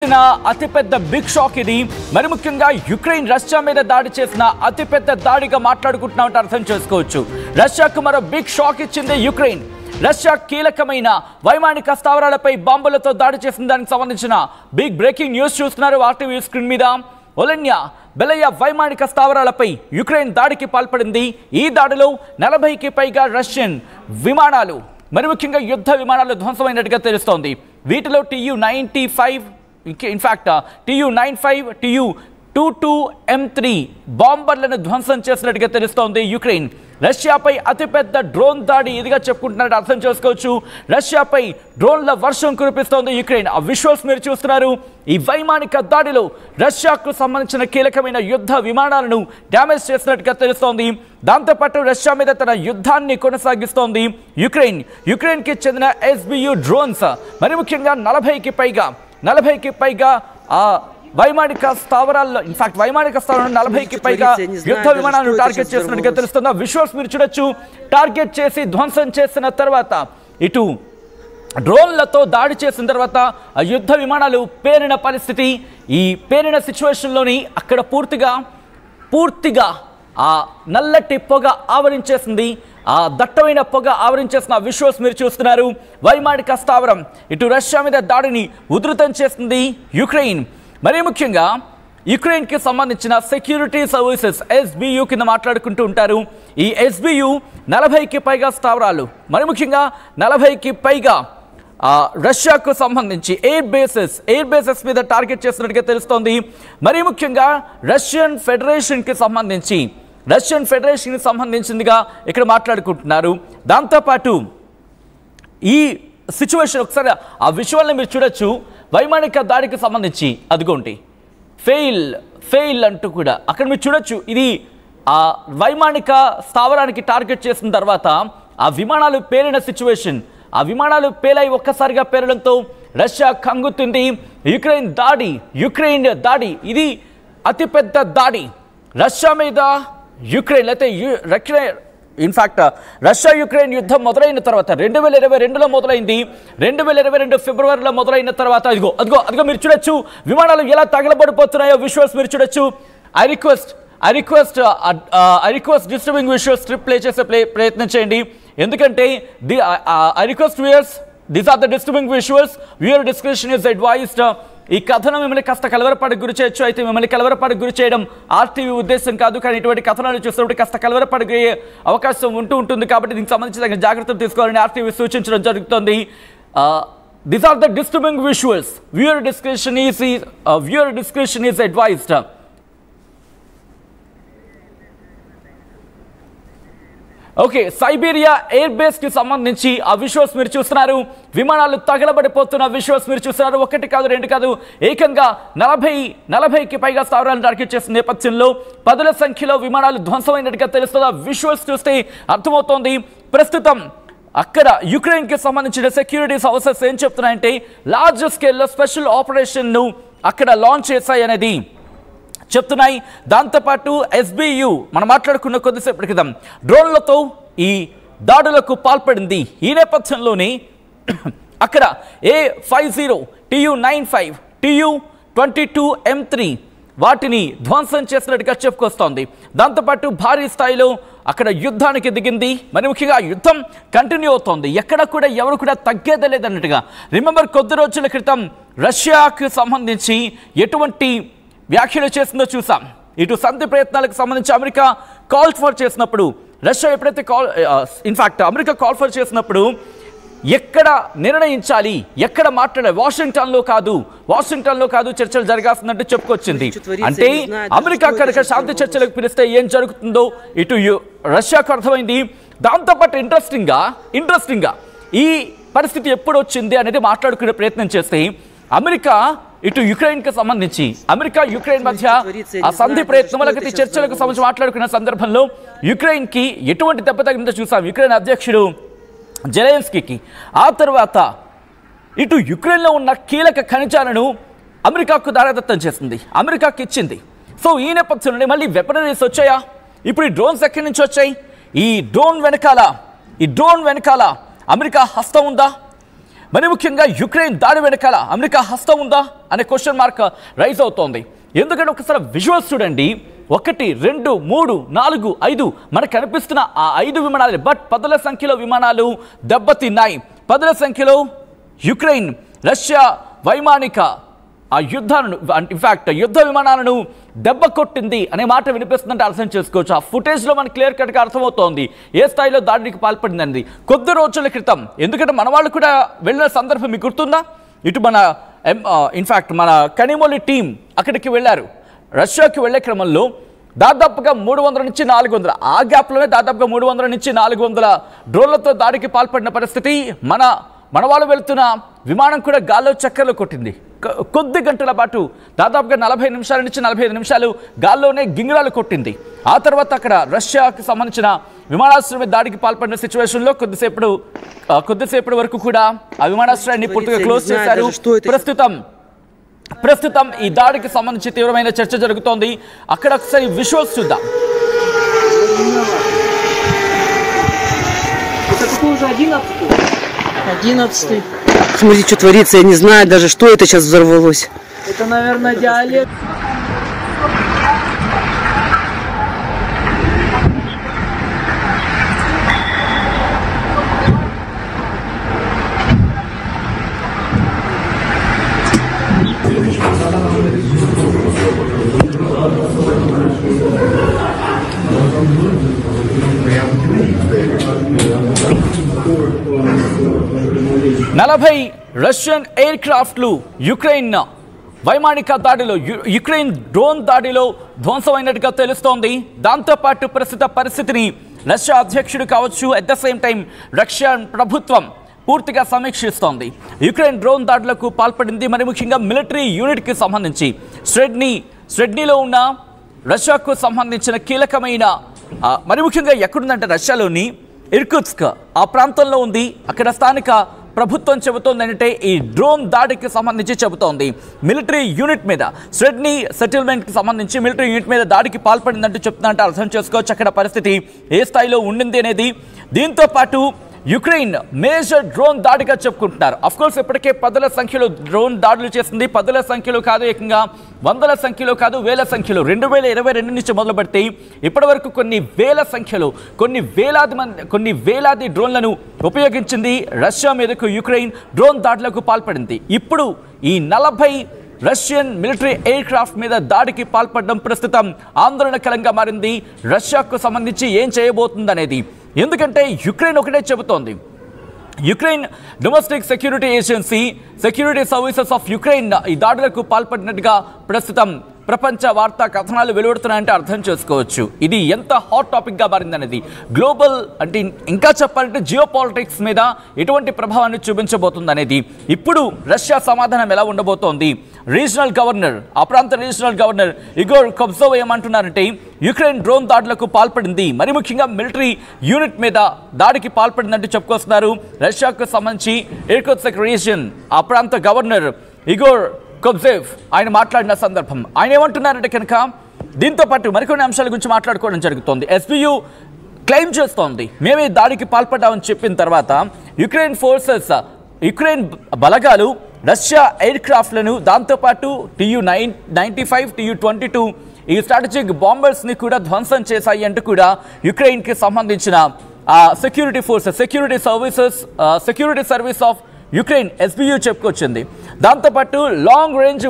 అతిపెద్ద big shock ఇది. మరి ముఖ్యంగా యుక్రెయిన్ రష్యా మీద దాడి చేసిన అతిపెద్ద దాడిగా మాట్లాడుకుంటున్నామంటే అర్థం చేసుకోవచ్చు. రష్యాకు మరో బిగ్ షాక్ ఇచ్చింది యుక్రెయిన్. రష్యా కీలకమైన వైమానిక స్థావరాలపై బాంబులతో దాడి చేసిన దానికి సంబంధించిన బిగ్ బ్రేకింగ్ న్యూస్ చూస్తున్నారు ఆర్టీవీ స్క్రీన్ మీద. ఒలెన్యా బెలయా వైమానిక స్థావరాలపై యుక్రెయిన్ దాడికి పాల్పడింది. ఈ దాడిలో 40కి పైగా రష్యన్ విమానాలు, మరి ముఖ్యంగా యుద్ధ విమానాలు ధ్వంసమైనట్టుగా తెలుస్తోంది. వీటిలో Tu-95 ఇన్ఫాక్ట్ Tu-95 Tu-22M3 బాంబర్లను ధ్వంసం చేసినట్టుగా తెలుస్తోంది యుక్రెయిన్. రష్యాపై అతిపెద్ద డ్రోన్ దాడి ఇదిగా చెప్పుకుంటున్నట్టు అర్థం చేసుకోవచ్చు. రష్యాపై డ్రోన్ల వర్షం కురిపిస్తోంది యుక్రెయిన్. ఆ విజువల్స్ మీరు చూస్తున్నారు. ఈ వైమానిక దాడిలో రష్యాకు సంబంధించిన కీలకమైన యుద్ధ విమానాలను డ్యామేజ్ చేసినట్టుగా తెలుస్తోంది. దాంతోపాటు రష్యా మీద తన యుద్ధాన్ని కొనసాగిస్తోంది యుక్రెయిన్కి చెందిన SBU డ్రోన్స్, మరి ముఖ్యంగా 40కి పైగా ఆ వైమానిక స్థావరాల్లో వైమానిక స్థావరాలను 40కి పైగా యుద్ధ విమానాలను టార్గెట్ చేసినట్టుగా తెలుస్తుంది. విజువల్స్ మీరు చూడొచ్చు. టార్గెట్ చేసి ధ్వంసం చేసిన తర్వాత ఇటు డ్రోన్లతో దాడి చేసిన తర్వాత ఆ యుద్ధ విమానాలు పేరిన పరిస్థితి. ఈ పేరిన సిచ్యువేషన్లోని అక్కడ పూర్తిగా ఆ నల్లటి పొగ ఆవరించేసింది. ఆ దట్టమైన పొగ ఆవరించేసిన విజువల్స్ మీరు చూస్తున్నారు. వైమానిక స్థావరం ఇటు రష్యా మీద దాడిని ఉధృతం చేస్తుంది యుక్రెయిన్. మరీ ముఖ్యంగా యుక్రెయిన్కి సంబంధించిన సెక్యూరిటీ సర్వీసెస్ SBU కింద మాట్లాడుకుంటూ ఉంటారు. ఈ SBU 40కి పైగా స్థావరాలు, మరి ముఖ్యంగా 40కి పైగా రష్యాకు సంబంధించి ఎయిర్ బేసెస్ మీద టార్గెట్ చేస్తున్నట్టుగా తెలుస్తోంది. మరీ ముఖ్యంగా రష్యన్ ఫెడరేషన్కి సంబంధించిందిగా ఇక్కడ మాట్లాడుకుంటున్నారు. దాంతోపాటు ఈ సిచ్యువేషన్ ఒకసారి ఆ విజువల్ని మీరు చూడొచ్చు. వైమానిక దాడికి సంబంధించి అదిగోండి ఫెయిల్ అంటూ కూడా అక్కడ మీరు చూడొచ్చు. ఇది ఆ వైమానిక స్థావరానికి టార్గెట్ చేసిన తర్వాత ఆ విమానాలు పేలిన సిచ్యువేషన్. ఆ విమానాలు పేలై ఒక్కసారిగా పేలడంతో రష్యా కంగుతుంది. యుక్రెయిన్ దాడి ఇది అతిపెద్ద దాడి రష్యా మీద. యుక్రెయిన్ అయితే ఇన్ఫాక్ట్ రష్యా యుక్రెయిన్ యుద్ధం మొదలైన తర్వాత 2022లో మొదలైంది. 2022 ఫిబ్రవరిలో మొదలైన తర్వాత అదిగో మీరు చూడొచ్చు విమానాలు ఎలా తగలబడిపోతున్నాయో విజువల్స్ మీరు చూడొచ్చు. I request disturbing visuals play చేసే ప్రయత్నం చేయండి. ఎందుకంటే I request viewers, these are the disturbing visuals. Viewer discretion is advised. ఈ కథనం మిమ్మల్ని కాస్త కలవరపాటుకు గురి చేయొచ్చు. అయితే మిమ్మల్ని కలవరపాటుకు గురి చేయడం ఆర్టీవీ ఉద్దేశం కాదు. కానీ ఇటువంటి కథనాలు చూసినప్పుడు కాస్త కలవరపాటుకు అవకాశం ఉంటుంది. కాబట్టి దీనికి సంబంధించి జాగ్రత్తలు తీసుకోవాలని ఆర్టీవీ సూచించడం జరుగుతుంది. These are the disturbing visuals. Viewer discretion is advised. Okay, Siberia air base కి సంబంధించి ఆ విజువల్స్ మీరు చూస్తున్నారు. విమానాలు తగలబడిపోతున్న విజువల్స్ మీరు చూస్తున్నారు. 1 కాదు 2 కాదు, ఏకంగా 40కి పైగా స్థావరాలను టార్గెట్ చేసిన నేపథ్యంలో 10ల సంఖ్యలో విమానాలు ధ్వంసమైనట్టుగా తెలుస్తుంది. ఆ విజువల్స్ చూస్తే అర్థమవుతోంది. ప్రస్తుతం అక్కడ యుక్రెయిన్కి సంబంధించిన సెక్యూరిటీ సర్వీసెస్ ఏం చెప్తున్నాయంటే లార్జ్ స్కేల్లో స్పెషల్ ఆపరేషన్ను అక్కడ లాంచ్ చేశాయనేది చెప్తున్నాయి. దాంతోపాటు SBU మనం మాట్లాడుకున్న కొద్దిసేపటి క్రితం డ్రోన్లతో ఈ దాడులకు పాల్పడింది. ఈ నేపథ్యంలోనే అక్కడ A50 Tu-95 Tu-22M3 వాటిని ధ్వంసం చేసినట్టుగా చెప్పుకొస్తోంది. దాంతోపాటు భారీ స్థాయిలో అక్కడ యుద్ధానికి దిగింది. మరి ముఖ్యంగా యుద్ధం కంటిన్యూ అవుతోంది. ఎక్కడ కూడా ఎవరు కూడా తగ్గేదే లేదన్నట్టుగా. రిమెంబర్ కొద్ది రోజుల క్రితం రష్యాకు సంబంధించి ఎటువంటి వ్యాఖ్యలు చేసిందో చూసాం. ఇటు సంధి ప్రయత్నాలకు సంబంధించి అమెరికా కాల్ ఫర్ చేసినప్పుడు రష్యా ఎప్పుడైతే అమెరికా కాల్ ఫర్ చేసినప్పుడు ఎక్కడ నిర్ణయించాలి, ఎక్కడ మాట్లాడాలి, వాషింగ్టన్లో కాదు చర్చలు జరగాల్సిందంటే చెప్పుకొచ్చింది. అంటే అమెరికా కనుక శాంతి చర్చలకు పిలిస్తే ఏం జరుగుతుందో ఇటు రష్యాకు అర్థమైంది. దాంతోపాటు ఇంట్రెస్టింగ్గా ఈ పరిస్థితి ఎప్పుడు వచ్చింది అనేది మాట్లాడుకునే ప్రయత్నం చేస్తే అమెరికా ఇటు యుక్రెయిన్కి సంబంధించి యుక్రెయిన్ మధ్య ఆ సంధి ప్రయత్నాలకు చర్చలకు సంబంధించి మాట్లాడుకున్న సందర్భంలో యుక్రెయిన్కి ఎటువంటి దెబ్బ తగిలిందో చూసాం. యుక్రెయిన్ అధ్యక్షుడు జెలెన్స్కీకి ఆ తర్వాత ఇటు యుక్రెయిన్లో ఉన్న కీలక ఖనిజాలను అమెరికాకు దారాదత్తం చేసింది, అమెరికాకి ఇచ్చింది. సో ఈ నేపథ్యంలోనే మళ్ళీ వెపనరీస్ వచ్చాయా? ఇప్పుడు ఈ డ్రోన్స్ ఎక్కడి నుంచి వచ్చాయి? ఈ డ్రోన్ వెనకాల అమెరికా హస్తం ఉందా? మరి ముఖ్యంగా యుక్రెయిన్ దాడి వెనకాల అమెరికా హస్తం ఉందా అనే క్వశ్చన్ మార్క్ రైజ్ అవుతోంది. ఎందుకంటే ఒకసారి విజువల్స్ చూడండి. 1, 2, 3, 4, 5 మనకు కనిపిస్తున్న ఆ 5 విమానాలు, బట్ పదుల సంఖ్యలో విమానాలు దెబ్బతిన్నాయి. పదుల సంఖ్యలో యుక్రెయిన్ రష్యా వైమానిక ఆ యుద్ధాలను, ఇన్ఫాక్ట్ యుద్ధ విమానాలను దెబ్బ కొట్టింది అనే మాట వినిపిస్తుందంటే అర్థం చేసుకోవచ్చు. ఆ ఫుటేజ్లో మనకి క్లియర్ కట్గా అర్థమవుతోంది ఏ స్థాయిలో దాడికి పాల్పడింది కొద్ది రోజుల క్రితం. ఎందుకంటే మన వాళ్ళు కూడా వెళ్ళిన సందర్భం మీకు గుర్తుందా? ఇటు మన ఇన్ఫాక్ట్ మన కనిమొలి టీం అక్కడికి వెళ్ళారు. రష్యాకి వెళ్ళే క్రమంలో దాదాపుగా 300 నుంచి 400, ఆ గ్యాప్లోనే దాదాపుగా 300 నుంచి 400 డ్రోన్లతో దాడికి పాల్పడిన పరిస్థితి. మన వాళ్ళు వెళ్తున్న విమానం కూడా గాల్లో చక్కర్లు కొట్టింది. కొద్ది గంటల పాటు దాదాపుగా 40 నిమిషాల నుంచి 45 నిమిషాలు గాల్లోనే గింగిరాలు కొట్టింది. ఆ తర్వాత అక్కడ రష్యాకి సంబంధించిన విమానాశ్రయం దాడికి పాల్పడిన సిచ్యువేషన్లో కొద్దిసేపటి వరకు కూడా ఆ విమానాశ్రయాన్ని పూర్తిగా క్లోజ్ చేశారు. ప్రస్తుతం ఈ దాడికి సంబంధించి తీవ్రమైన చర్చ జరుగుతోంది. అక్కడ ఒకసారి విజువల్స్ చూద్దాం. Смотрите, что творится, я не знаю даже, что это сейчас взорвалось. Это, наверное, диалект. రష్యన్ ఎయిర్ క్రాఫ్ట్లు యుక్రెయిన్ వైమానిక దాడిలో, యుక్రెయిన్ డ్రోన్ దాడిలో ధ్వంసమైనట్టుగా తెలుస్తోంది. దాంతోపాటు ప్రస్తుత పరిస్థితిని రష్యా అధ్యక్షుడు కావచ్చు, at the same time Russia ప్రభుత్వం పూర్తిగా సమీక్షిస్తోంది. యుక్రెయిన్ డ్రోన్ దాడులకు పాల్పడింది. మరి ముఖ్యంగా మిలిటరీ యూనిట్కి సంబంధించి స్రెడ్నీలో ఉన్న రష్యాకు సంబంధించిన కీలకమైన, మరి ముఖ్యంగా ఎక్కడుందంటే రష్యాలోని ఇర్కుట్స్క్ ఆ ప్రాంతంలో ఉంది. అక్కడ స్థానిక ప్రభుత్వం చెబుతోంది అంటే ఈ డ్రోన్ దాడికి సంబంధించి చెబుతోంది. మిలిటరీ యూనిట్ మీద, స్రెడ్నీ సెటిల్మెంట్కి సంబంధించి మిలిటరీ యూనిట్ మీద దాడికి పాల్పడిందంటూ చెప్తుందంటే అర్థం చేసుకోవచ్చు అక్కడ పరిస్థితి ఏ స్థాయిలో ఉండింది అనేది. దీంతో పాటు యుక్రెయిన్ మేజర్ డ్రోన్ దాడిగా చెప్పుకుంటున్నారు. అఫ్కోర్స్ ఇప్పటికే పదుల సంఖ్యలో డ్రోన్ దాడులు చేస్తుంది. పదుల సంఖ్యలో కాదు, ఏకంగా వందల సంఖ్యలో కాదు, వేల సంఖ్యలో. 2022 నుంచి మొదలు పెడితే ఇప్పటి వరకు కొన్ని వేల సంఖ్యలో, కొన్ని వేలాది డ్రోన్లను ఉపయోగించింది రష్యా మీదకు యుక్రెయిన్ డ్రోన్ దాడులకు పాల్పడింది. ఇప్పుడు ఈ 40 రష్యన్ మిలిటరీ ఎయిర్ క్రాఫ్ట్ మీద దాడికి పాల్పడడం ప్రస్తుతం ఆందోళనకరంగా మారింది. రష్యాకు సంబంధించి ఏం చేయబోతుంది అనేది. ఎందుకంటే యుక్రెయిన్ ఒకటే చెబుతోంది, Ukraine domestic security agency, security services of Ukraine ఈ దాడులకు పాల్పడినట్టుగా ప్రస్తుతం ప్రపంచ వార్తా కథనాలు వెలువడుతున్నాయంటే అర్థం చేసుకోవచ్చు ఇది ఎంత హాట్ టాపిక్గా మారిందనేది. గ్లోబల్ అంటే ఇంకా చెప్పాలంటే జియో పాలిటిక్స్ మీద ఎటువంటి ప్రభావాన్ని చూపించబోతుంది అనేది. ఇప్పుడు రష్యా సమాధానం ఎలా ఉండబోతోంది? రీజనల్ గవర్నర్, ఆ ప్రాంత రీజనల్ గవర్నర్ ఇగోర్ కొబ్జోవ్ ఏమంటున్నారంటే యుక్రెయిన్ డ్రోన్ దాడులకు పాల్పడింది, మరి ముఖ్యంగా మిలిటరీ యూనిట్ మీద దాడికి పాల్పడిందంటూ చెప్పుకొస్తున్నారు. రష్యాకు సంబంధించి ఇర్కుట్స్క్ రీజియన్ ఆ ప్రాంత గవర్నర్ ఇగోర్ కొబ్జేవ్ ఆయన మాట్లాడిన సందర్భం ఆయన ఏమంటున్నారంటే కనుక దీంతో పాటు మరికొన్ని అంశాల గురించి మాట్లాడుకోవడం జరుగుతోంది. ఎస్బియు క్లెయిమ్ చేస్తోంది మేమే దాడికి పాల్పడ్డామని చెప్పిన తర్వాత యుక్రెయిన్ బలగాలు రష్యా ఎయిర్ క్రాఫ్ట్లను, దాంతోపాటు TU-95, TU-22 ఈ స్ట్రాటజిక్ బాంబర్స్ని కూడా ధ్వంసం చేశాయి అంటూ కూడా యుక్రెయిన్కి సంబంధించిన security forces, security service of Ukraine SBU చెప్పుకొచ్చింది. దాంతోపాటు లాంగ్ రేంజ్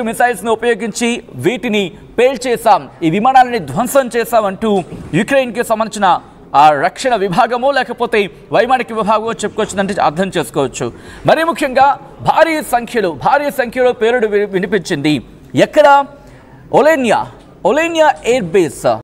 మిసైల్స్ని ఉపయోగించి వీటిని పేల్చేశాం, ఈ విమానాలని ధ్వంసం చేశామంటూ యుక్రెయిన్కి సంబంధించిన ఆ రక్షణ విభాగమో లేకపోతే వైమానిక విభాగమో చెప్పుకొచ్చిందంటే అర్థం చేసుకోవచ్చు. మరీ ముఖ్యంగా భారీ సంఖ్యలో పేలుడు వినిపించింది. ఎక్కడ? ఒలేనియా ఎయిర్ బేస్